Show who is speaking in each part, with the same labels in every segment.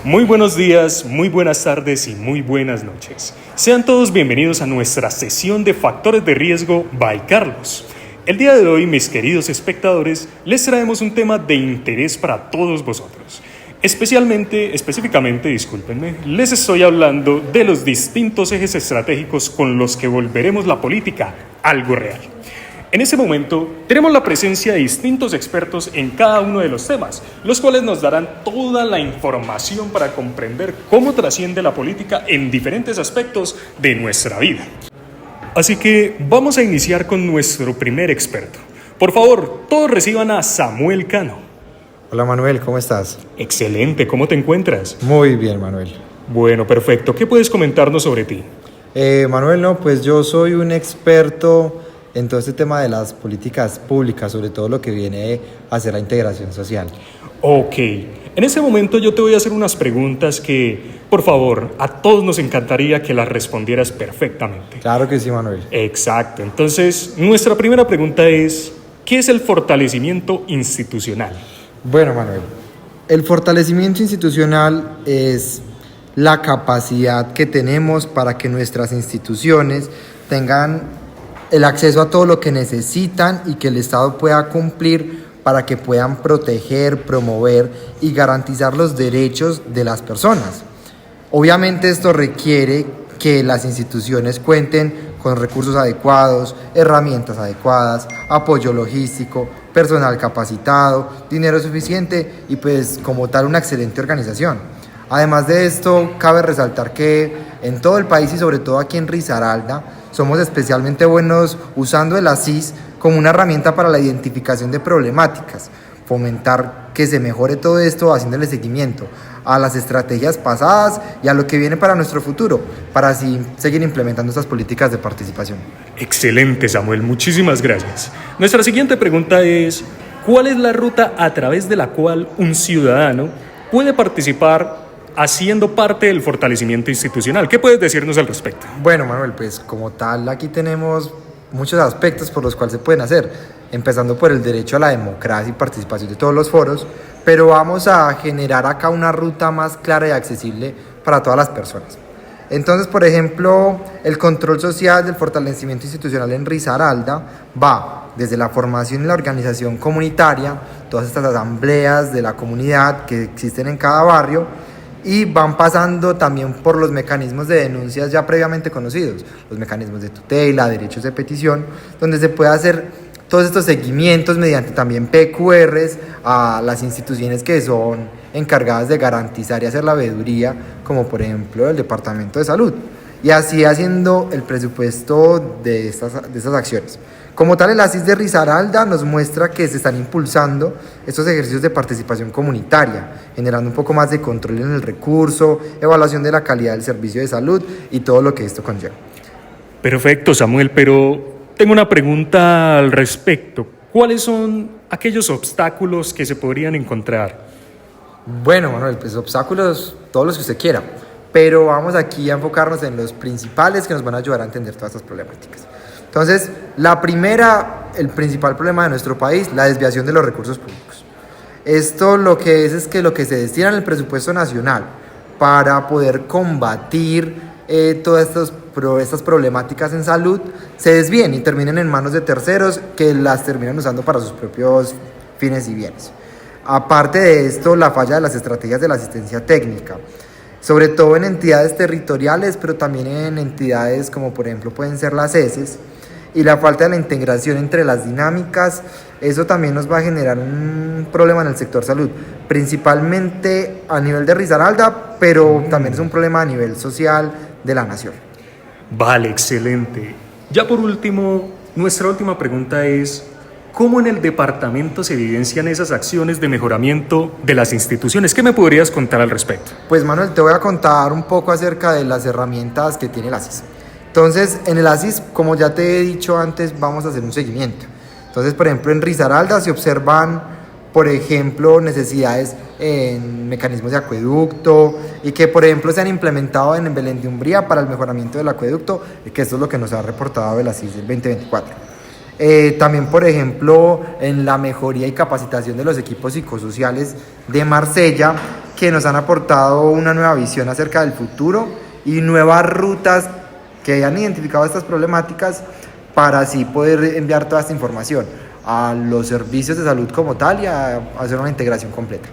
Speaker 1: Muy buenos días, muy buenas tardes y muy buenas noches. Sean todos bienvenidos a nuestra sesión de Factores de Riesgo by Carlos. El día de hoy, mis queridos espectadores, les traemos un tema de interés para todos vosotros. Específicamente, discúlpenme, les estoy hablando de los distintos ejes estratégicos con los que volveremos la política algo real. En este momento tenemos la presencia de distintos expertos en cada uno de los temas, los cuales nos darán toda la información para comprender cómo trasciende la política en diferentes aspectos de nuestra vida. Así que vamos a iniciar con nuestro primer experto. Por favor, todos reciban a Samuel Cano.
Speaker 2: Hola Manuel, ¿cómo estás?
Speaker 1: Excelente, ¿cómo te encuentras?
Speaker 2: Muy bien, Manuel.
Speaker 1: Bueno, perfecto. ¿Qué puedes comentarnos sobre ti?
Speaker 2: Manuel, pues yo soy un experto en todo este tema de las políticas públicas, sobre todo lo que viene a ser la integración social.
Speaker 1: Ok, en este momento yo te voy a hacer unas preguntas que, por favor, a todos nos encantaría que las respondieras perfectamente.
Speaker 2: Claro que sí, Manuel.
Speaker 1: Exacto, entonces nuestra primera pregunta es, ¿qué es el fortalecimiento institucional?
Speaker 2: Bueno, Manuel, el fortalecimiento institucional es la capacidad que tenemos para que nuestras instituciones tengan el acceso a todo lo que necesitan y que el Estado pueda cumplir para que puedan proteger, promover y garantizar los derechos de las personas. Obviamente esto requiere que las instituciones cuenten con recursos adecuados, herramientas adecuadas, apoyo logístico, personal capacitado, dinero suficiente y pues como tal una excelente organización. Además de esto, cabe resaltar que en todo el país y sobre todo aquí en Risaralda, somos especialmente buenos usando el ASIS como una herramienta para la identificación de problemáticas, fomentar que se mejore todo esto haciéndole seguimiento a las estrategias pasadas y a lo que viene para nuestro futuro, para así seguir implementando estas políticas de participación.
Speaker 1: Excelente, Samuel, muchísimas gracias. Nuestra siguiente pregunta es, ¿cuál es la ruta a través de la cual un ciudadano puede participar haciendo parte del fortalecimiento institucional? ¿Qué puedes decirnos al respecto?
Speaker 2: Bueno, Manuel, pues como tal, aquí tenemos muchos aspectos por los cuales se pueden hacer, empezando por el derecho a la democracia y participación de todos los foros, pero vamos a generar acá una ruta más clara y accesible para todas las personas. Entonces, por ejemplo, el control social del fortalecimiento institucional en Risaralda va desde la formación y la organización comunitaria, todas estas asambleas de la comunidad que existen en cada barrio, y van pasando también por los mecanismos de denuncias ya previamente conocidos, los mecanismos de tutela, derechos de petición, donde se puede hacer todos estos seguimientos mediante también PQRs a las instituciones que son encargadas de garantizar y hacer la veeduría, como por ejemplo el Departamento de Salud, y así haciendo el presupuesto de estas acciones. Como tal, el ASIS de Risaralda nos muestra que se están impulsando estos ejercicios de participación comunitaria, generando un poco más de control en el recurso, evaluación de la calidad del servicio de salud y todo lo que esto conlleva.
Speaker 1: Perfecto, Samuel, pero tengo una pregunta al respecto. ¿Cuáles son aquellos obstáculos que se podrían encontrar?
Speaker 2: Bueno, Manuel, pues obstáculos, todos los que usted quiera, pero vamos aquí a enfocarnos en los principales que nos van a ayudar a entender todas estas problemáticas. Entonces, el principal problema de nuestro país, la desviación de los recursos públicos. Esto lo que es que lo que se destina en el presupuesto nacional para poder combatir todas estas problemáticas en salud se desvíen y terminen en manos de terceros que las terminan usando para sus propios fines y bienes. Aparte de esto, la falla de las estrategias de la asistencia técnica, sobre todo en entidades territoriales, pero también en entidades como por ejemplo pueden ser las ESES, y la falta de la integración entre las dinámicas, eso también nos va a generar un problema en el sector salud, principalmente a nivel de Risaralda, pero también es un problema a nivel social de la nación.
Speaker 1: Vale, excelente. Ya por último, nuestra última pregunta es, ¿cómo en el departamento se evidencian esas acciones de mejoramiento de las instituciones? ¿Qué me podrías contar al respecto?
Speaker 2: Pues Manuel, te voy a contar un poco acerca de las herramientas que tiene el ASIS. Entonces, en el ASIS, como ya te he dicho antes, vamos a hacer un seguimiento. Entonces, por ejemplo, en Risaralda se observan, por ejemplo, necesidades en mecanismos de acueducto y que, por ejemplo, se han implementado en Belén de Umbría para el mejoramiento del acueducto, que esto es lo que nos ha reportado el ASIS del 2024. También, por ejemplo, en la mejoría y capacitación de los equipos psicosociales de Marsella, que nos han aportado una nueva visión acerca del futuro y nuevas rutas que han identificado estas problemáticas para así poder enviar toda esta información a los servicios de salud como tal y a hacer una integración completa.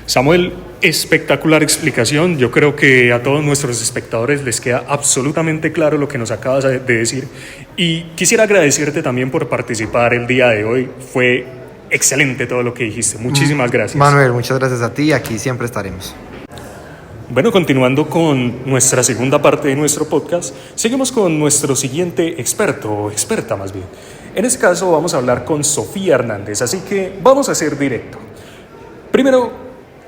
Speaker 1: Samuel, espectacular explicación. Yo creo que a todos nuestros espectadores les queda absolutamente claro lo que nos acabas de decir. Y quisiera agradecerte también por participar el día de hoy. Fue excelente todo lo que dijiste. Muchísimas gracias.
Speaker 2: Manuel, muchas gracias a ti y aquí siempre estaremos.
Speaker 1: Bueno, continuando con nuestra segunda parte de nuestro podcast, seguimos con nuestro siguiente experto, o experta más bien. En este caso vamos a hablar con Sofía Hernández, así que vamos a ser directo. Primero,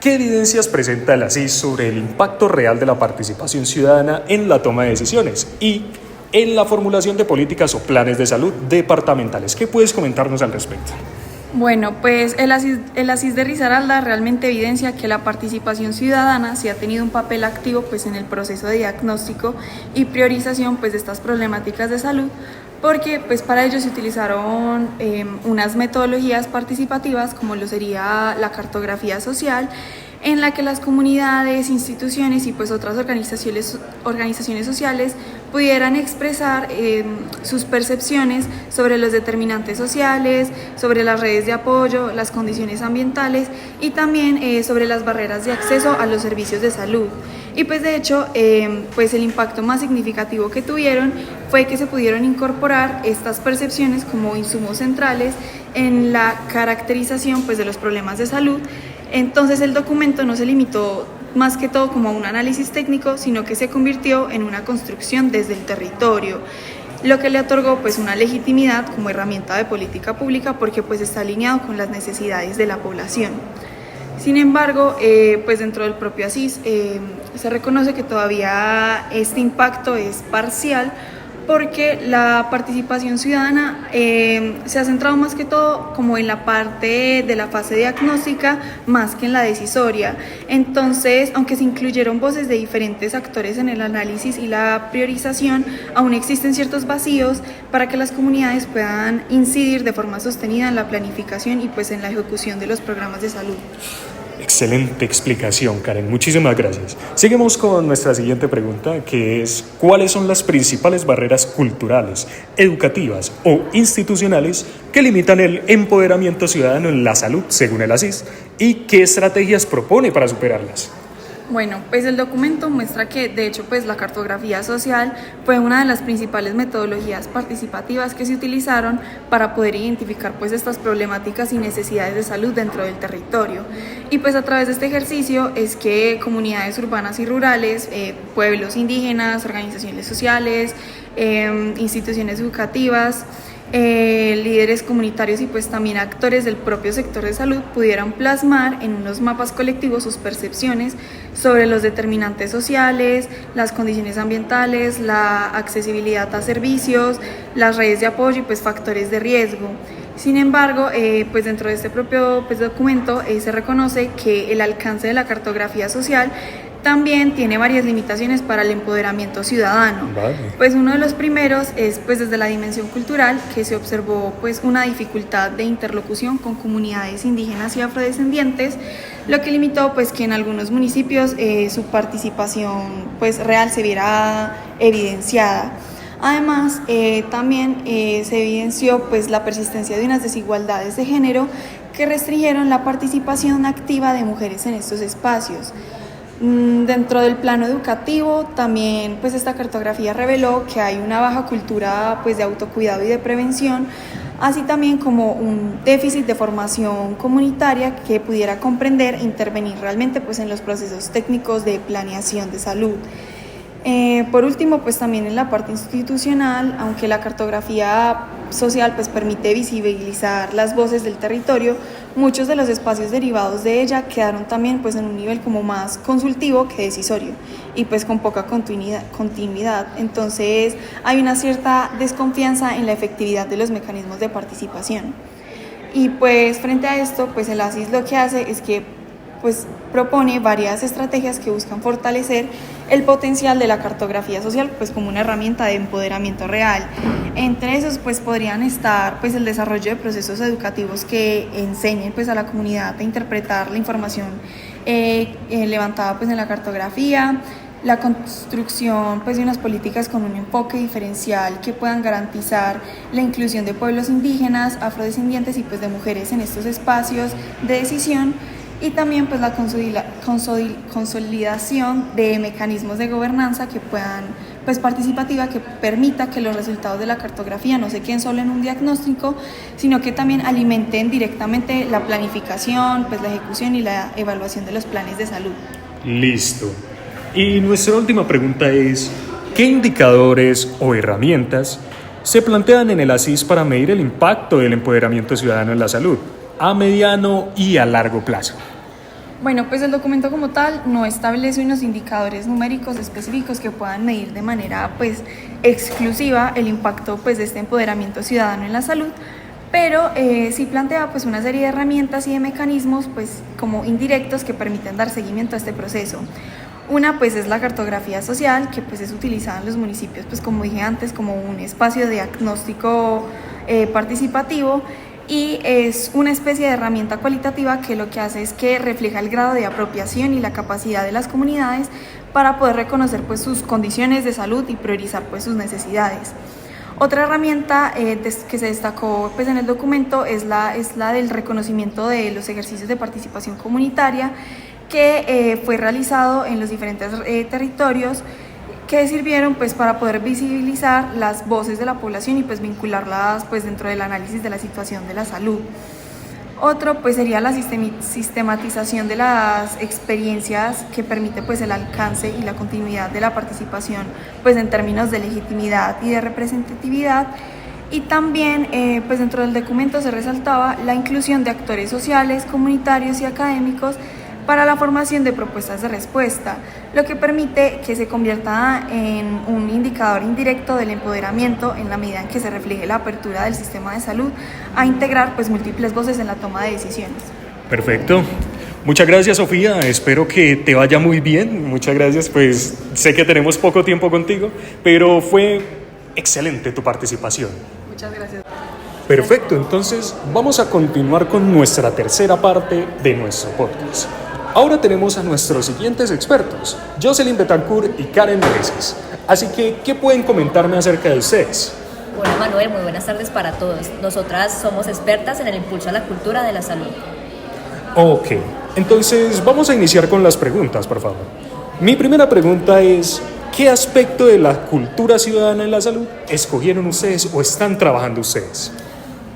Speaker 1: ¿qué evidencias presenta el ASIS sobre el impacto real de la participación ciudadana en la toma de decisiones y en la formulación de políticas o planes de salud departamentales? ¿Qué puedes comentarnos al respecto?
Speaker 3: Bueno, pues el ASIS de Risaralda realmente evidencia que la participación ciudadana sí ha tenido un papel activo pues, en el proceso de diagnóstico y priorización pues, de estas problemáticas de salud, porque pues, para ello se utilizaron unas metodologías participativas como lo sería la cartografía social, en la que las comunidades, instituciones y pues otras organizaciones sociales pudieran expresar sus percepciones sobre los determinantes sociales, sobre las redes de apoyo, las condiciones ambientales y también sobre las barreras de acceso a los servicios de salud. Y pues de hecho, pues el impacto más significativo que tuvieron fue que se pudieron incorporar estas percepciones como insumos centrales en la caracterización pues, de los problemas de salud. Entonces el documento no se limitó más que todo como a un análisis técnico, sino que se convirtió en una construcción desde el territorio, lo que le otorgó pues una legitimidad como herramienta de política pública porque pues está alineado con las necesidades de la población. Sin embargo, pues dentro del propio ASIS se reconoce que todavía este impacto es parcial porque la participación ciudadana se ha centrado más que todo como en la parte de la fase diagnóstica más que en la decisoria. Entonces, aunque se incluyeron voces de diferentes actores en el análisis y la priorización, aún existen ciertos vacíos para que las comunidades puedan incidir de forma sostenida en la planificación y pues en la ejecución de los programas de salud.
Speaker 1: Excelente explicación, Karen. Muchísimas gracias. Seguimos con nuestra siguiente pregunta, que es ¿cuáles son las principales barreras culturales, educativas o institucionales que limitan el empoderamiento ciudadano en la salud, según el ASIS, y qué estrategias propone para superarlas?
Speaker 3: Bueno, pues el documento muestra que, de hecho, pues la cartografía social fue una de las principales metodologías participativas que se utilizaron para poder identificar pues estas problemáticas y necesidades de salud dentro del territorio. Y pues a través de este ejercicio es que comunidades urbanas y rurales, pueblos indígenas, organizaciones sociales, instituciones educativas, líderes comunitarios y pues también actores del propio sector de salud pudieran plasmar en unos mapas colectivos sus percepciones sobre los determinantes sociales, las condiciones ambientales, la accesibilidad a servicios, las redes de apoyo y pues factores de riesgo. Sin embargo, pues dentro de este propio documento se reconoce que el alcance de la cartografía social también tiene varias limitaciones para el empoderamiento ciudadano.
Speaker 1: Vale.
Speaker 3: Pues uno de los primeros es pues desde la dimensión cultural, que se observó pues una dificultad de interlocución con comunidades indígenas y afrodescendientes, lo que limitó pues que en algunos municipios su participación pues real se viera evidenciada. Además, también se evidenció pues la persistencia de unas desigualdades de género que restringieron la participación activa de mujeres en estos espacios. Dentro del plano educativo también pues esta cartografía reveló que hay una baja cultura pues de autocuidado y de prevención, así también como un déficit de formación comunitaria que pudiera comprender e intervenir realmente pues en los procesos técnicos de planeación de salud. Por último, pues también en la parte institucional, aunque la cartografía social pues permite visibilizar las voces del territorio, muchos de los espacios derivados de ella quedaron también pues en un nivel como más consultivo que decisorio y pues con poca continuidad. Entonces hay una cierta desconfianza en la efectividad de los mecanismos de participación. Y pues frente a esto, pues el ASIS lo que hace es que pues propone varias estrategias que buscan fortalecer el potencial de la cartografía social pues como una herramienta de empoderamiento real. Entre esos pues podrían estar pues el desarrollo de procesos educativos que enseñen pues a la comunidad a interpretar la información levantada pues en la cartografía, la construcción pues de unas políticas con un enfoque diferencial que puedan garantizar la inclusión de pueblos indígenas, afrodescendientes y pues de mujeres en estos espacios de decisión, y también pues la consolidación de mecanismos de gobernanza que puedan pues participativa, que permita que los resultados de la cartografía no se queden solo en un diagnóstico, sino que también alimenten directamente la planificación, pues la ejecución y la evaluación de los planes de salud.
Speaker 1: Listo. Y nuestra última pregunta es, ¿qué indicadores o herramientas se plantean en el ASIS para medir el impacto del empoderamiento ciudadano en la salud a mediano y a largo plazo?
Speaker 3: Bueno, pues el documento como tal no establece unos indicadores numéricos específicos que puedan medir de manera pues exclusiva el impacto pues de este empoderamiento ciudadano en la salud, pero sí plantea pues una serie de herramientas y de mecanismos pues como indirectos que permiten dar seguimiento a este proceso. Una pues es la cartografía social, que pues es utilizada en los municipios pues como dije antes como un espacio de diagnóstico participativo, y es una especie de herramienta cualitativa que lo que hace es que refleja el grado de apropiación y la capacidad de las comunidades para poder reconocer pues sus condiciones de salud y priorizar pues sus necesidades. Otra herramienta que se destacó pues en el documento es la del reconocimiento de los ejercicios de participación comunitaria que fue realizado en los diferentes territorios, que sirvieron pues para poder visibilizar las voces de la población y pues vincularlas pues dentro del análisis de la situación de la salud. Otro pues sería la sistematización de las experiencias, que permite pues el alcance y la continuidad de la participación pues en términos de legitimidad y de representatividad. Y también pues dentro del documento se resaltaba la inclusión de actores sociales, comunitarios y académicos para la formación de propuestas de respuesta, lo que permite que se convierta en un indicador indirecto del empoderamiento en la medida en que se refleje la apertura del sistema de salud a integrar pues múltiples voces en la toma de decisiones.
Speaker 1: Perfecto. Muchas gracias, Sofía. Espero que te vaya muy bien. Muchas gracias. Pues sé que tenemos poco tiempo contigo, pero fue excelente tu participación.
Speaker 3: Muchas gracias.
Speaker 1: Perfecto. Entonces vamos a continuar con nuestra tercera parte de nuestro podcast. Ahora tenemos a nuestros siguientes expertos, Jocelyn Betancourt y Karen Meneses. Así que, ¿qué pueden comentarme acerca de ustedes?
Speaker 4: Hola Manuel, muy buenas tardes para todos. Nosotras somos expertas en el impulso a la cultura de la salud.
Speaker 1: Ok, entonces vamos a iniciar con las preguntas, por favor. Mi primera pregunta es, ¿qué aspecto de la cultura ciudadana en la salud escogieron ustedes o están trabajando ustedes?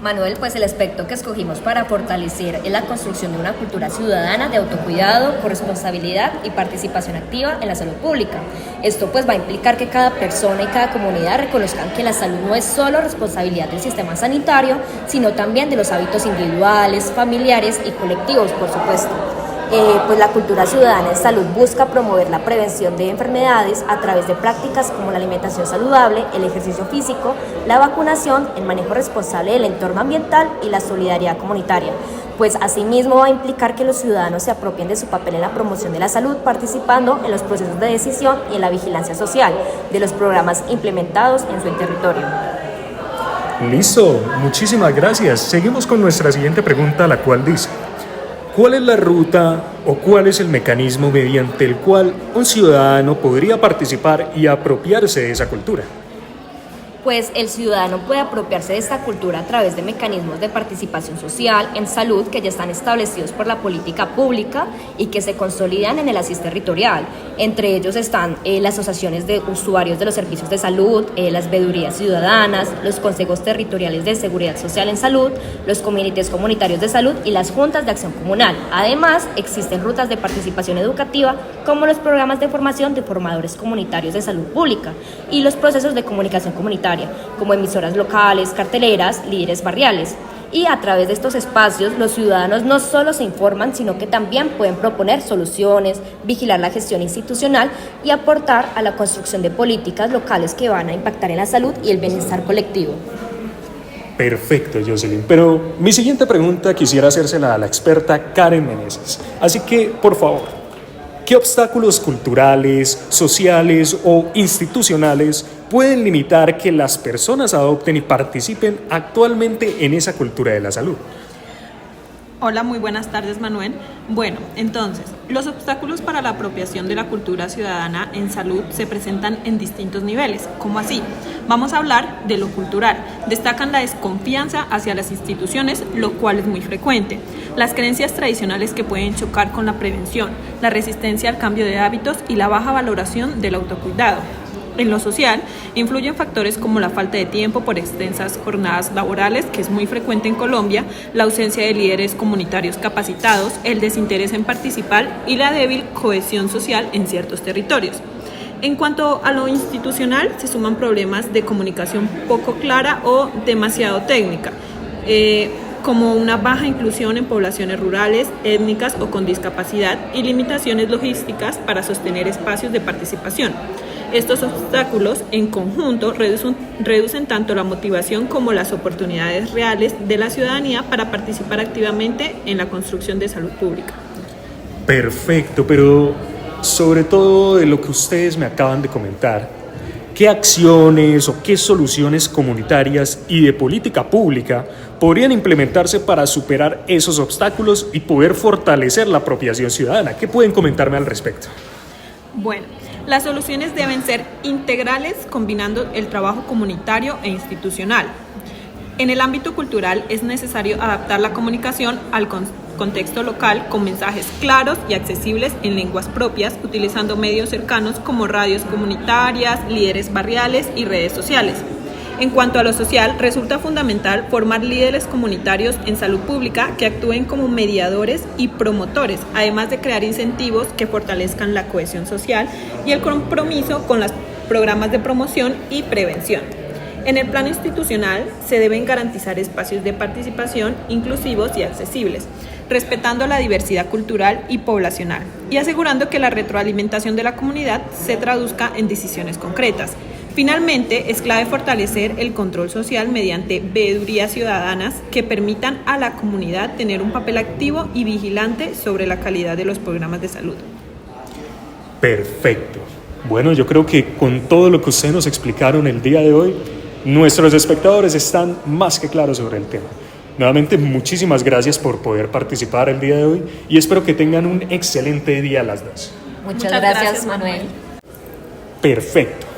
Speaker 4: Manuel, pues el aspecto que escogimos para fortalecer es la construcción de una cultura ciudadana de autocuidado, corresponsabilidad y participación activa en la salud pública. Esto pues va a implicar que cada persona y cada comunidad reconozcan que la salud no es solo responsabilidad del sistema sanitario, sino también de los hábitos individuales, familiares y colectivos, por supuesto. Pues la cultura ciudadana en salud busca promover la prevención de enfermedades a través de prácticas como la alimentación saludable, el ejercicio físico, la vacunación, el manejo responsable del entorno ambiental y la solidaridad comunitaria. Pues asimismo va a implicar que los ciudadanos se apropien de su papel en la promoción de la salud, participando en los procesos de decisión y en la vigilancia social de los programas implementados en su territorio.
Speaker 1: Listo, muchísimas gracias. Seguimos con nuestra siguiente pregunta, la cual dice: ¿cuál es la ruta o cuál es el mecanismo mediante el cual un ciudadano podría participar y apropiarse de esa cultura?
Speaker 4: Pues el ciudadano puede apropiarse de esta cultura a través de mecanismos de participación social en salud que ya están establecidos por la política pública y que se consolidan en el ASIS territorial. Entre ellos están las asociaciones de usuarios de los servicios de salud, las veedurías ciudadanas, los consejos territoriales de seguridad social en salud, los comités comunitarios de salud y las juntas de acción comunal. Además, existen rutas de participación educativa como los programas de formación de formadores comunitarios de salud pública y los procesos de comunicación comunitaria, como emisoras locales, carteleras, líderes barriales. Y a través de estos espacios, los ciudadanos no solo se informan, sino que también pueden proponer soluciones, vigilar la gestión institucional y aportar a la construcción de políticas locales que van a impactar en la salud y el bienestar colectivo.
Speaker 1: Perfecto, Jocelyn. Pero mi siguiente pregunta quisiera hacérsela a la experta Karen Meneses. Así que, por favor, ¿qué obstáculos culturales, sociales o institucionales pueden limitar que las personas adopten y participen actualmente en esa cultura de la salud?
Speaker 5: Hola, muy buenas tardes, Manuel. Bueno, entonces, los obstáculos para la apropiación de la cultura ciudadana en salud se presentan en distintos niveles. ¿Cómo así? Vamos a hablar de lo cultural. Destacan la desconfianza hacia las instituciones, lo cual es muy frecuente. Las creencias tradicionales que pueden chocar con la prevención, la resistencia al cambio de hábitos y la baja valoración del autocuidado. En lo social, influyen factores como la falta de tiempo por extensas jornadas laborales, que es muy frecuente en Colombia, la ausencia de líderes comunitarios capacitados, el desinterés en participar y la débil cohesión social en ciertos territorios. En cuanto a lo institucional, se suman problemas de comunicación poco clara o demasiado técnica, como una baja inclusión en poblaciones rurales, étnicas o con discapacidad y limitaciones logísticas para sostener espacios de participación. Estos obstáculos, en conjunto, reducen tanto la motivación como las oportunidades reales de la ciudadanía para participar activamente en la construcción de salud pública.
Speaker 1: Perfecto, pero sobre todo de lo que ustedes me acaban de comentar, ¿qué acciones o qué soluciones comunitarias y de política pública podrían implementarse para superar esos obstáculos y poder fortalecer la apropiación ciudadana? ¿Qué pueden comentarme al respecto?
Speaker 5: Bueno, las soluciones deben ser integrales, combinando el trabajo comunitario e institucional. En el ámbito cultural es necesario adaptar la comunicación al contexto local con mensajes claros y accesibles en lenguas propias, utilizando medios cercanos como radios comunitarias, líderes barriales y redes sociales. En cuanto a lo social, resulta fundamental formar líderes comunitarios en salud pública que actúen como mediadores y promotores, además de crear incentivos que fortalezcan la cohesión social y el compromiso con los programas de promoción y prevención. En el plano institucional, se deben garantizar espacios de participación inclusivos y accesibles, respetando la diversidad cultural y poblacional, y asegurando que la retroalimentación de la comunidad se traduzca en decisiones concretas. Finalmente, es clave fortalecer el control social mediante veedurías ciudadanas que permitan a la comunidad tener un papel activo y vigilante sobre la calidad de los programas de salud.
Speaker 1: Perfecto. Bueno, yo creo que con todo lo que ustedes nos explicaron el día de hoy, nuestros espectadores están más que claros sobre el tema. Nuevamente, muchísimas gracias por poder participar el día de hoy y espero que tengan un excelente día las dos.
Speaker 4: Muchas gracias, Manuel.
Speaker 1: Perfecto.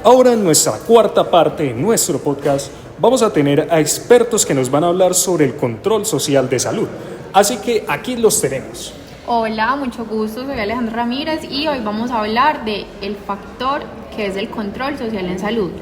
Speaker 1: Ahora en nuestra cuarta parte de nuestro podcast vamos a tener a expertos que nos van a hablar sobre el control social de salud. Así que aquí los tenemos.
Speaker 6: Hola, mucho gusto, soy Alejandra Ramírez y hoy vamos a hablar del factor que es el control social en salud.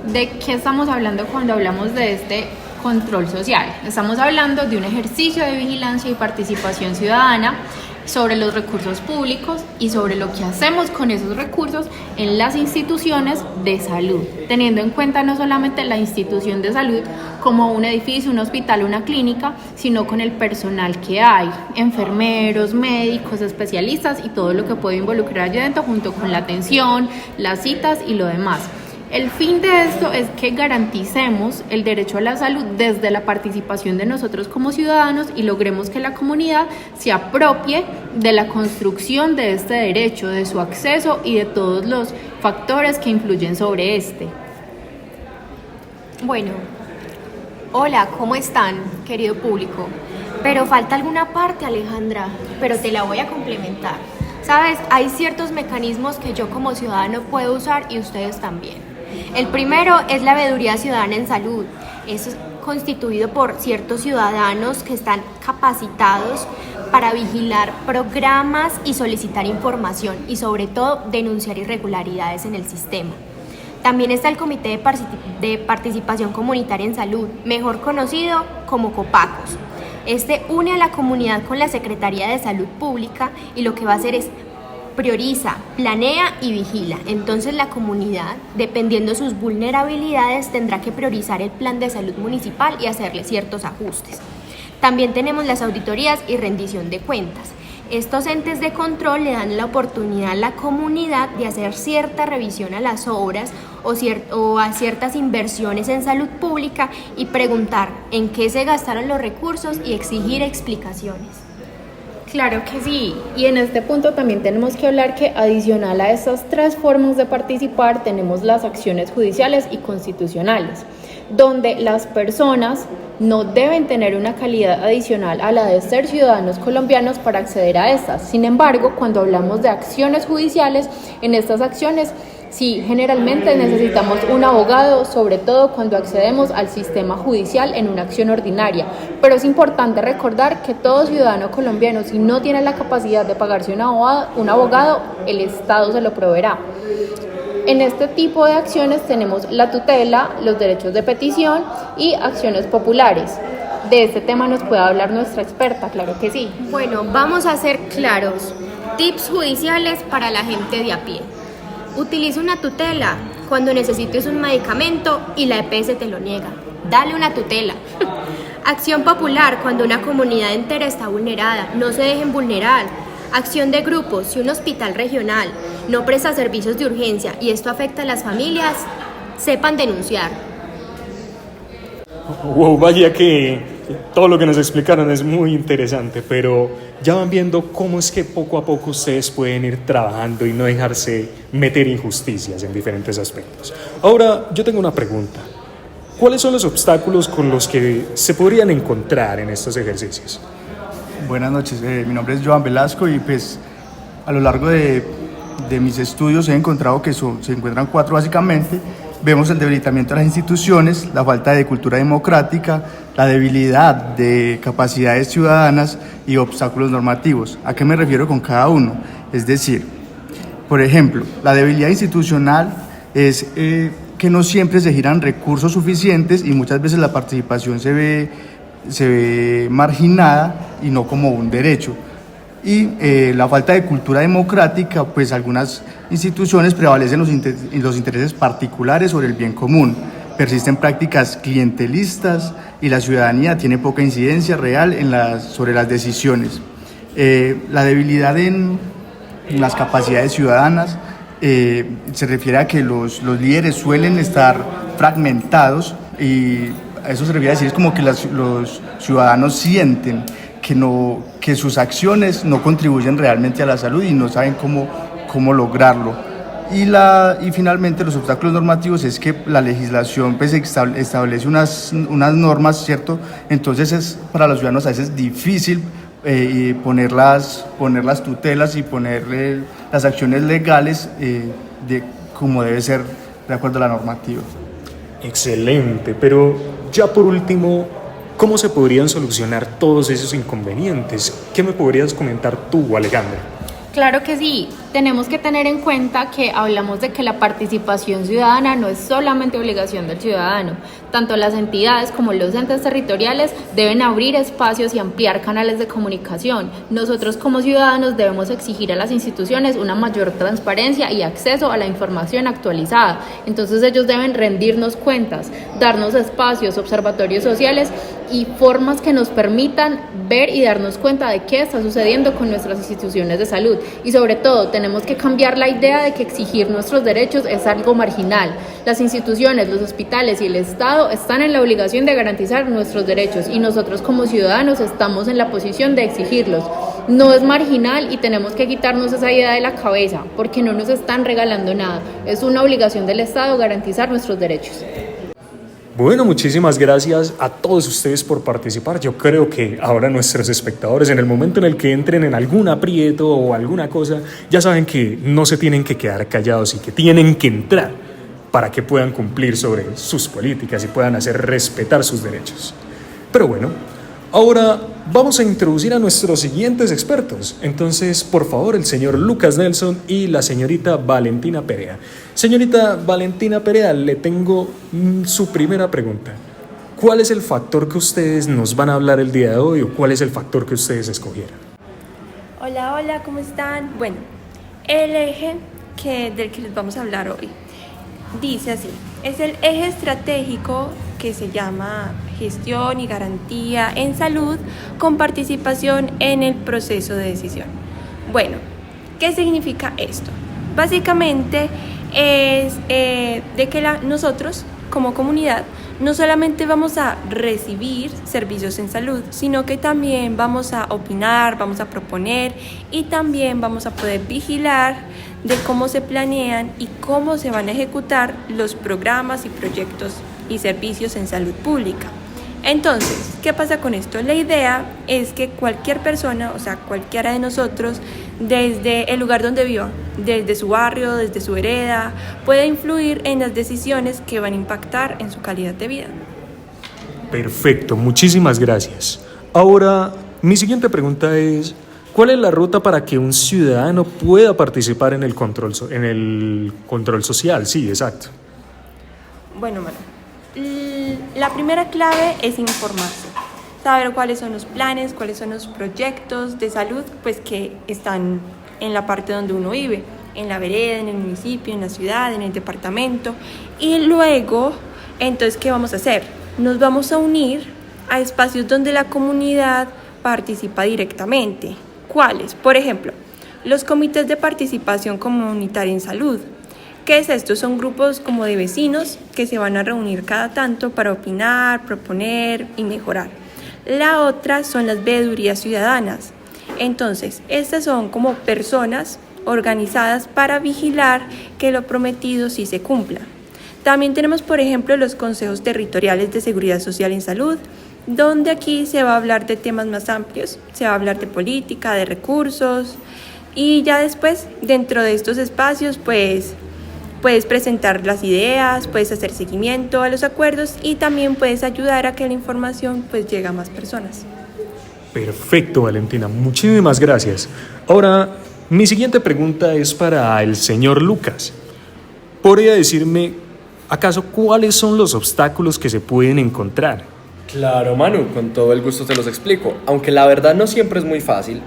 Speaker 6: ¿De qué estamos hablando cuando hablamos de este control social? Estamos hablando de un ejercicio de vigilancia y participación ciudadana sobre los recursos públicos y sobre lo que hacemos con esos recursos en las instituciones de salud, teniendo en cuenta no solamente la institución de salud como un edificio, un hospital, una clínica, sino con el personal que hay, enfermeros, médicos, especialistas y todo lo que puede involucrar allí dentro junto con la atención, las citas y lo demás. El fin de esto es que garanticemos el derecho a la salud desde la participación de nosotros como ciudadanos y logremos que la comunidad se apropie de la construcción de este derecho, de su acceso y de todos los factores que influyen sobre este.
Speaker 7: Bueno, hola, ¿cómo están, querido público? Pero falta alguna parte, Alejandra, pero te la voy a complementar. Sabes, hay ciertos mecanismos que yo como ciudadano puedo usar y ustedes también. El primero es la veeduría ciudadana en salud. Eso es constituido por ciertos ciudadanos que están capacitados para vigilar programas y solicitar información y sobre todo denunciar irregularidades en el sistema. También está el Comité de Participación Comunitaria en Salud, mejor conocido como COPACOS. Este une a la comunidad con la Secretaría de Salud Pública y lo que va a hacer es prioriza, planea y vigila. Entonces la comunidad, dependiendo de sus vulnerabilidades, tendrá que priorizar el plan de salud municipal y hacerle ciertos ajustes. También tenemos las auditorías y rendición de cuentas. Estos entes de control le dan la oportunidad a la comunidad de hacer cierta revisión a las obras o a ciertas inversiones en salud pública y preguntar en qué se gastaron los recursos y exigir explicaciones.
Speaker 6: Claro que sí, y en este punto también tenemos que hablar que adicional a estas tres formas de participar tenemos las acciones judiciales y constitucionales. donde las personas no deben tener una calidad adicional a la de ser ciudadanos colombianos para acceder a estas. Sin embargo, cuando hablamos de acciones judiciales, en estas acciones sí, generalmente necesitamos un abogado, sobre todo cuando accedemos al sistema judicial en una acción ordinaria. Pero es importante recordar que todo ciudadano colombiano, si no tiene la capacidad de pagarse un abogado, el Estado se lo proveerá. En este tipo de acciones tenemos la tutela, los derechos de petición y acciones populares. De este tema nos puede hablar nuestra experta, claro que sí.
Speaker 7: Bueno, vamos a ser claros. Tips judiciales para la gente de a pie. Utiliza una tutela cuando necesites un medicamento y la EPS te lo niega. Dale una tutela. Acción popular cuando una comunidad entera está vulnerada. No se dejen vulnerar. Acción de grupos, si un hospital regional no presta servicios de urgencia y esto afecta a las familias, sepan denunciar.
Speaker 1: Wow, vaya que todo lo que nos explicaron es muy interesante, pero ya van viendo cómo es que poco a poco ustedes pueden ir trabajando y no dejarse meter injusticias en diferentes aspectos. Ahora, yo tengo una pregunta. ¿Cuáles son los obstáculos con los que se podrían encontrar en estos ejercicios?
Speaker 8: Buenas noches, mi nombre es Joan Velasco y pues a lo largo de mis estudios he encontrado que se encuentran 4 básicamente. Vemos el debilitamiento de las instituciones, la falta de cultura democrática, la debilidad de capacidades ciudadanas y obstáculos normativos. ¿A qué me refiero con cada uno? Es decir, por ejemplo, la debilidad institucional es que no siempre se giran recursos suficientes y muchas veces la participación se ve marginada y no como un derecho. Y la falta de cultura democrática, pues algunas instituciones prevalecen los intereses particulares sobre el bien común. Persisten prácticas clientelistas y la ciudadanía tiene poca incidencia real sobre las decisiones. La debilidad en las capacidades ciudadanas se refiere a que los líderes suelen estar fragmentados y a eso se refiere a decir es como que los ciudadanos sienten que sus acciones no contribuyen realmente a la salud y no saben cómo lograrlo. Y finalmente los obstáculos normativos es que la legislación pues, establece unas normas, ¿cierto? Entonces para los ciudadanos a veces difícil poner las tutelas y ponerle las acciones legales como debe ser de acuerdo a la normativa.
Speaker 1: Excelente, pero ya por último, ¿cómo se podrían solucionar todos esos inconvenientes? ¿Qué me podrías comentar tú, Alejandra?
Speaker 6: Claro que sí, tenemos que tener en cuenta que hablamos de que la participación ciudadana no es solamente obligación del ciudadano. Tanto las entidades como los entes territoriales deben abrir espacios y ampliar canales de comunicación. Nosotros como ciudadanos debemos exigir a las instituciones una mayor transparencia y acceso a la información actualizada. Entonces ellos deben rendirnos cuentas, darnos espacios, observatorios sociales y formas que nos permitan ver y darnos cuenta de qué está sucediendo con nuestras instituciones de salud. Y sobre todo tenemos que cambiar la idea de que exigir nuestros derechos es algo marginal. Las instituciones, los hospitales y el Estado están en la obligación de garantizar nuestros derechos y nosotros como ciudadanos estamos en la posición de exigirlos. No es marginal y tenemos que quitarnos esa idea de la cabeza porque no nos están regalando nada. Es una obligación del Estado garantizar nuestros derechos.
Speaker 1: Bueno, muchísimas gracias a todos ustedes por participar. Yo creo que ahora nuestros espectadores, en el momento en el que entren en algún aprieto o alguna cosa, ya saben que no se tienen que quedar callados y que tienen que entrar para que puedan cumplir sobre sus políticas y puedan hacer respetar sus derechos. Pero bueno, ahora vamos a introducir a nuestros siguientes expertos. Entonces, por favor, el señor Lucas Nelson y la señorita Valentina Perea. Señorita Valentina Perea, le tengo su primera pregunta. ¿Cuál es el factor que ustedes nos van a hablar el día de hoy o cuál es el factor que ustedes escogieron?
Speaker 9: Hola, ¿cómo están? Bueno, el eje del que les vamos a hablar hoy dice así, es el eje estratégico que se llama gestión y garantía en salud con participación en el proceso de decisión. Bueno, ¿qué significa esto? Básicamente es de que nosotros como comunidad no solamente vamos a recibir servicios en salud, sino que también vamos a opinar, vamos a proponer y también vamos a poder vigilar de cómo se planean y cómo se van a ejecutar los programas y proyectos y servicios en salud pública. Entonces, ¿qué pasa con esto? La idea es que cualquier persona, o sea, cualquiera de nosotros, desde el lugar donde viva, desde su barrio, desde su vereda, pueda influir en las decisiones que van a impactar en su calidad de vida.
Speaker 1: Perfecto, muchísimas gracias. Ahora, mi siguiente pregunta es, ¿cuál es la ruta para que un ciudadano pueda participar en el control social? Sí, exacto.
Speaker 9: Bueno, Manu, la primera clave es informarse, saber cuáles son los planes, cuáles son los proyectos de salud pues que están en la parte donde uno vive, en la vereda, en el municipio, en la ciudad, en el departamento. Y luego, entonces, ¿qué vamos a hacer? Nos vamos a unir a espacios donde la comunidad participa directamente. ¿Cuáles? Por ejemplo, los comités de participación comunitaria en salud. ¿Qué es esto? Son grupos como de vecinos que se van a reunir cada tanto para opinar, proponer y mejorar. La otra son las veedurías ciudadanas. Entonces, estas son como personas organizadas para vigilar que lo prometido sí se cumpla. También tenemos, por ejemplo, los consejos territoriales de seguridad social en salud, donde aquí se va a hablar de temas más amplios, se va a hablar de política, de recursos, y ya después, dentro de estos espacios, pues puedes presentar las ideas, puedes hacer seguimiento a los acuerdos y también puedes ayudar a que la información pues llegue a más personas.
Speaker 1: Perfecto, Valentina, muchísimas gracias. Ahora, mi siguiente pregunta es para el señor Lucas. ¿Podría decirme, acaso, cuáles son los obstáculos que se pueden encontrar?
Speaker 10: Claro, Manu, con todo el gusto te los explico. Aunque la verdad no siempre es muy fácil,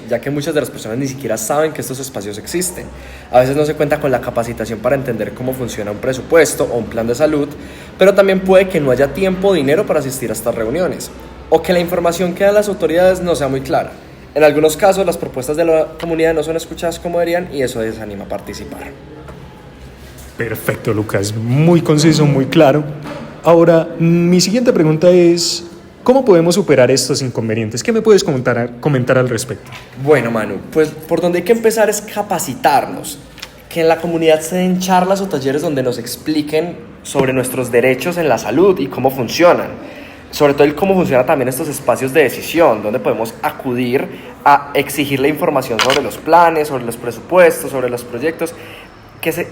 Speaker 10: ya que muchas de las personas ni siquiera saben que estos espacios existen. A veces no se cuenta con la capacitación para entender cómo funciona un presupuesto o un plan de salud, pero también puede que no haya tiempo o dinero para asistir a estas reuniones, o que la información que dan las autoridades no sea muy clara. En algunos casos, las propuestas de la comunidad no son escuchadas como deberían y eso desanima a participar.
Speaker 1: Perfecto, Lucas, muy conciso, muy claro. Ahora, mi siguiente pregunta es, ¿cómo podemos superar estos inconvenientes? ¿Qué me puedes comentar al respecto?
Speaker 10: Bueno, Manu, pues por donde hay que empezar es capacitarnos, que en la comunidad se den charlas o talleres donde nos expliquen sobre nuestros derechos en la salud y cómo funcionan, sobre todo el cómo funcionan también estos espacios de decisión, donde podemos acudir a exigir la información sobre los planes, sobre los presupuestos, sobre los proyectos,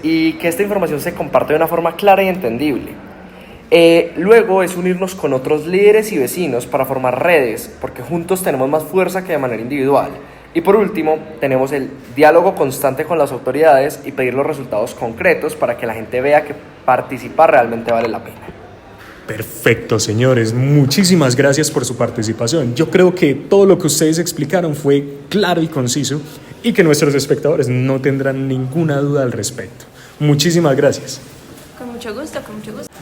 Speaker 10: y que esta información se comparte de una forma clara y entendible. Luego es unirnos con otros líderes y vecinos para formar redes, porque juntos tenemos más fuerza que de manera individual. Y por último, tenemos el diálogo constante con las autoridades y pedir los resultados concretos para que la gente vea que participar realmente vale la pena.
Speaker 1: Perfecto, señores. Muchísimas gracias por su participación. Yo creo que todo lo que ustedes explicaron fue claro y conciso y que nuestros espectadores no tendrán ninguna duda al respecto. Muchísimas gracias.
Speaker 9: Con mucho gusto, con mucho gusto.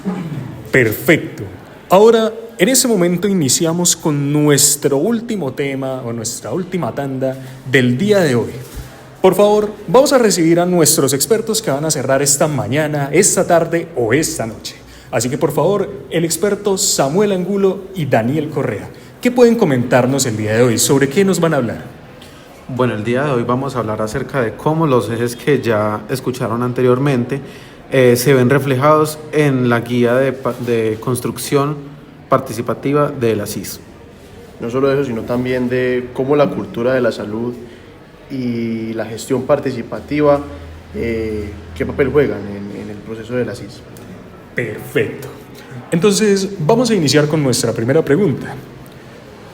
Speaker 1: Perfecto. Ahora, en ese momento iniciamos con nuestro último tema o nuestra última tanda del día de hoy. Por favor, vamos a recibir a nuestros expertos que van a cerrar esta mañana, esta tarde o esta noche. Así que, por favor, el experto Samuel Angulo y Daniel Correa, ¿qué pueden comentarnos el día de hoy? ¿Sobre qué nos van a hablar?
Speaker 11: Bueno, el día de hoy vamos a hablar acerca de cómo los ejes que ya escucharon anteriormente se ven reflejados en la guía de construcción participativa de la CIS.
Speaker 12: No solo eso, sino también de cómo la cultura de la salud y la gestión participativa, qué papel juegan en el proceso de la CIS.
Speaker 1: Perfecto. Entonces, vamos a iniciar con nuestra primera pregunta.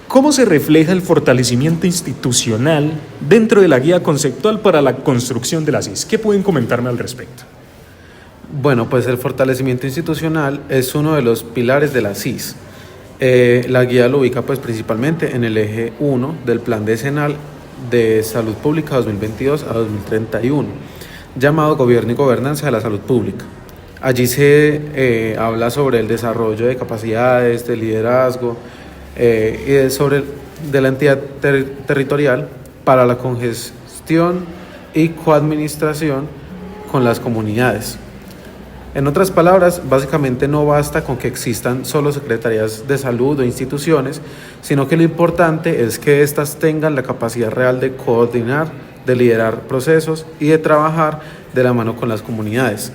Speaker 1: ¿Cómo se refleja el fortalecimiento institucional dentro de la guía conceptual para la construcción de la CIS? ¿Qué pueden comentarme al respecto?
Speaker 11: Bueno, pues el fortalecimiento institucional es uno de los pilares de la CIS. La guía lo ubica pues principalmente en el eje 1 del Plan Decenal de Salud Pública 2022 a 2031, llamado Gobierno y Gobernanza de la Salud Pública. Allí se habla sobre el desarrollo de capacidades, de liderazgo y de la entidad territorial para la congestión y coadministración con las comunidades. En otras palabras, básicamente no basta con que existan solo secretarías de salud o instituciones, sino que lo importante es que éstas tengan la capacidad real de coordinar, de liderar procesos y de trabajar de la mano con las comunidades.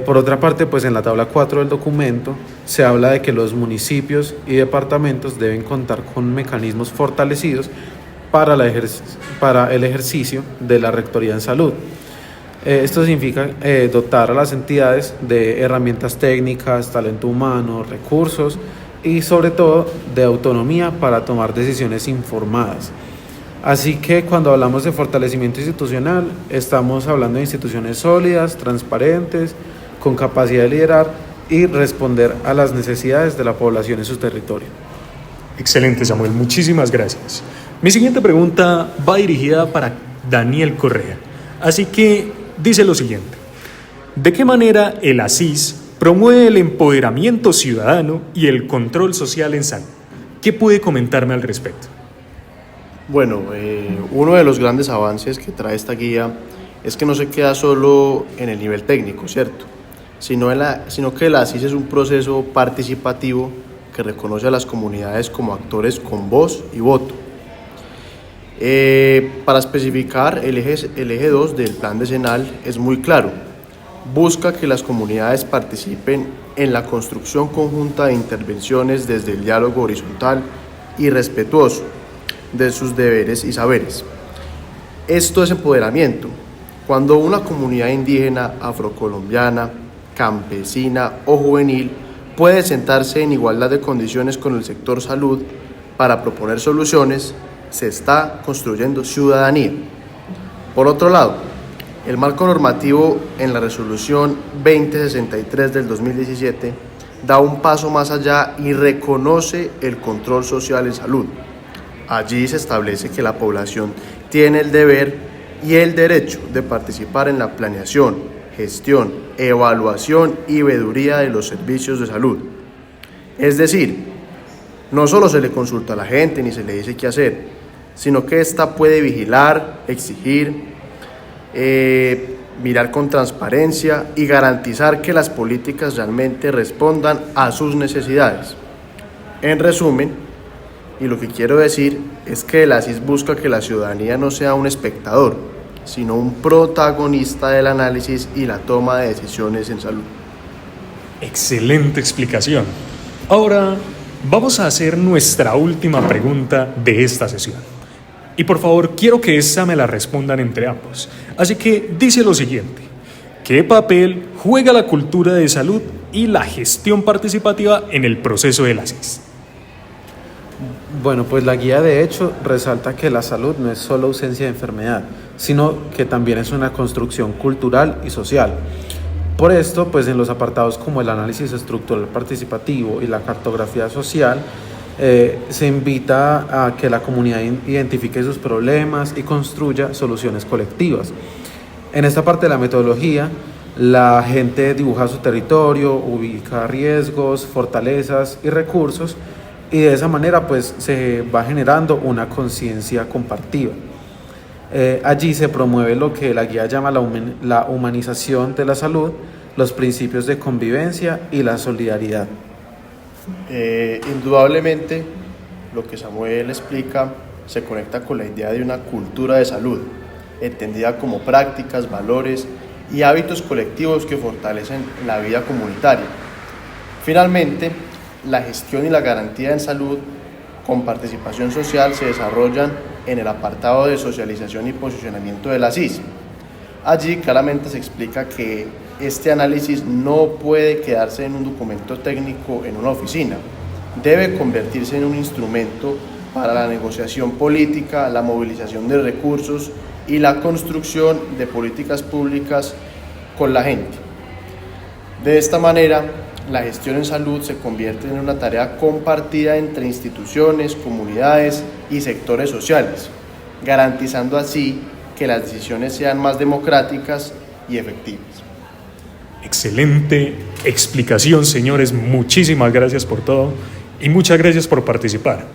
Speaker 11: Por otra parte, pues en la tabla 4 del documento se habla de que los municipios y departamentos deben contar con mecanismos fortalecidos para el ejercicio de la Rectoría en Salud. Esto significa dotar a las entidades de herramientas técnicas, talento humano, recursos y sobre todo de autonomía para tomar decisiones informadas. Así que cuando hablamos de fortalecimiento institucional, estamos hablando de instituciones sólidas, transparentes, con capacidad de liderar y responder a las necesidades de la población en su territorio.
Speaker 1: Excelente, Samuel, muchísimas gracias. Mi siguiente pregunta va dirigida para Daniel Correa. Así que dice lo siguiente: ¿de qué manera el ASIS promueve el empoderamiento ciudadano y el control social en salud? ¿Qué puede comentarme al respecto?
Speaker 12: Bueno, uno de los grandes avances que trae esta guía es que no se queda solo en el nivel técnico, ¿cierto? Sino que el ASIS es un proceso participativo que reconoce a las comunidades como actores con voz y voto. Para especificar, el eje 2 del plan decenal es muy claro. Busca que las comunidades participen en la construcción conjunta de intervenciones desde el diálogo horizontal y respetuoso de sus deberes y saberes. Esto es empoderamiento. Cuando una comunidad indígena, afrocolombiana, campesina o juvenil puede sentarse en igualdad de condiciones con el sector salud para proponer soluciones, se está construyendo ciudadanía. Por otro lado, el marco normativo en la resolución 2063 del 2017 da un paso más allá y reconoce el control social en salud. Allí se establece que la población tiene el deber y el derecho de participar en la planeación, gestión, evaluación y veeduría de los servicios de salud. Es decir, no solo se le consulta a la gente ni se le dice qué hacer, sino que ésta puede vigilar, exigir, mirar con transparencia y garantizar que las políticas realmente respondan a sus necesidades. En resumen, y lo que quiero decir es que el ASIS busca que la ciudadanía no sea un espectador, sino un protagonista del análisis y la toma de decisiones en salud.
Speaker 1: Excelente explicación. Ahora vamos a hacer nuestra última pregunta de esta sesión. Y por favor, quiero que esta me la respondan entre ambos. Así que dice lo siguiente: ¿qué papel juega la cultura de salud y la gestión participativa en el proceso del ASIS?
Speaker 11: Bueno, pues la guía de hecho resalta que la salud no es solo ausencia de enfermedad, sino que también es una construcción cultural y social. Por esto, pues en los apartados como el análisis estructural participativo y la cartografía social, se invita a que la comunidad identifique sus problemas y construya soluciones colectivas. En esta parte de la metodología, la gente dibuja su territorio, ubica riesgos, fortalezas y recursos, y de esa manera pues se va generando una conciencia compartida. Allí se promueve lo que la guía llama la humanización de la salud, los principios de convivencia y la solidaridad.
Speaker 12: Indudablemente, lo que Samuel explica se conecta con la idea de una cultura de salud, entendida como prácticas, valores y hábitos colectivos que fortalecen la vida comunitaria. Finalmente, la gestión y la garantía en salud con participación social se desarrollan en el apartado de socialización y posicionamiento de la SIS. Allí claramente se explica que este análisis no puede quedarse en un documento técnico en una oficina, debe convertirse en un instrumento para la negociación política, la movilización de recursos y la construcción de políticas públicas con la gente. De esta manera, la gestión en salud se convierte en una tarea compartida entre instituciones, comunidades y sectores sociales, garantizando así que las decisiones sean más democráticas y efectivas.
Speaker 1: Excelente explicación, señores. Muchísimas gracias por todo y muchas gracias por participar.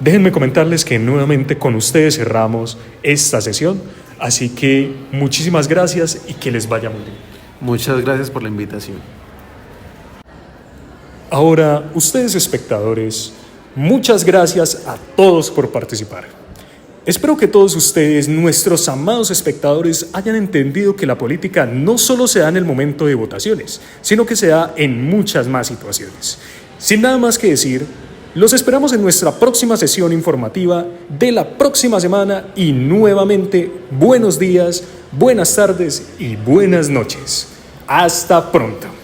Speaker 1: Déjenme comentarles que nuevamente con ustedes cerramos esta sesión, así que muchísimas gracias y que les vaya muy bien.
Speaker 11: Muchas gracias por la invitación.
Speaker 1: Ahora, ustedes espectadores, muchas gracias a todos por participar. Espero que todos ustedes, nuestros amados espectadores, hayan entendido que la política no solo se da en el momento de votaciones, sino que se da en muchas más situaciones. Sin nada más que decir, los esperamos en nuestra próxima sesión informativa de la próxima semana y nuevamente buenos días, buenas tardes y buenas noches. Hasta pronto.